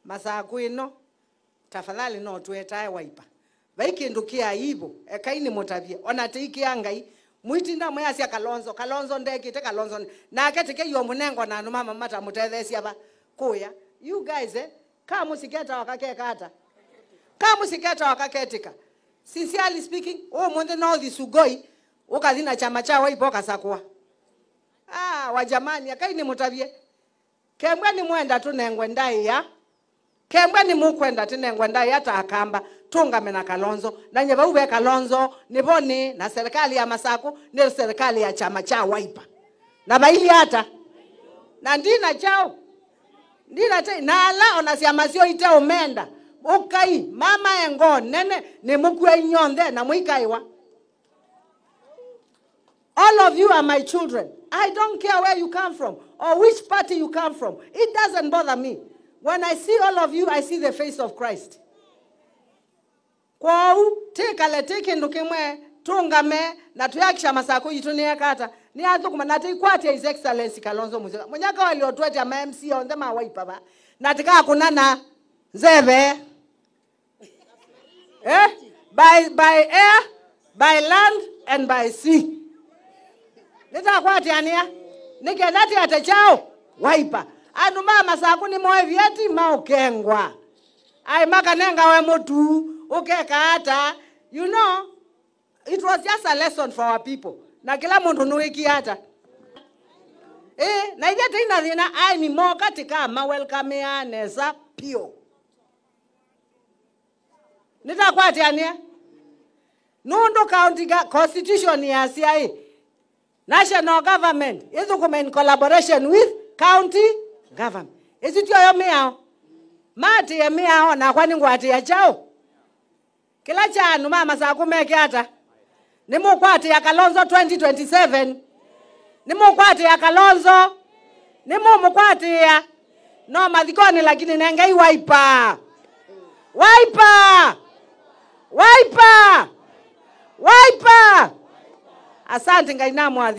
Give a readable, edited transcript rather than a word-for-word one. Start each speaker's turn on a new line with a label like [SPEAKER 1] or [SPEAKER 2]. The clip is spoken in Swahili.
[SPEAKER 1] masakwino tafadhali no tuetae Wiper vaikindukia hivyo ekaini mutavie ona tiki ngai mwitinda mwasia Kalonzo ndekite Kalonzo na aketike yo munengo na mama mata mutethesia ba kuya you guys kama musiketa wakakekata kama musiketa wakaketika sincerely speaking mwende no thisugoi ukathina chama cha Wiper kasakwa wajamani akaini mutavie kembwa ni mwenda tunengwe ndai ya kembwa ni mukwenda tunengwe ndai hata akamba tungame na Kalonzo na nyeba ube Kalonzo niboni na serikali ya Masaku ni serikali ya chama cha Wiper na baili hata na ndina chao ndina te na ala onasiamasio ite umenda ukai mama engo nene ni mukwe nyonde na muikaiwa. All of you are my children. I don't care where you come from or which party you come from. It doesn't bother me. When I see all of you, I see the face of Christ. Kwau teke ndukimwe tungame na tuyakisha Masaku yitunie kata ni atukuma na tikwati His Excellency Kalonzo Musyoka munyaka waliotwete ama MC on them Wiper ba na tika kunana zebe by air, by land and by sea. Nita kwati ania nike nati atechao Wiper anu Masaku ni moe vieti maukengwa ai makanenga we mutu ukeka hata you know it was just a lesson for our people na kila mundu nuiki hata na ijete ina dhina ai ni mo katika ma welcome ya neza pio nita kwati ania Nundu County Constitution ya CIA national government is in collaboration with county government. Is it your meow? Mati ya meow na kwani ngwati ya chao. Kila chanu Masaku meke hata. Ni mukwati ya Kalonzo 2027. Ni mukwati ya Kalonzo. Ni mukwati ya no madhikoni lakini nengai Wiper. Wiper. Asante ngai namwa.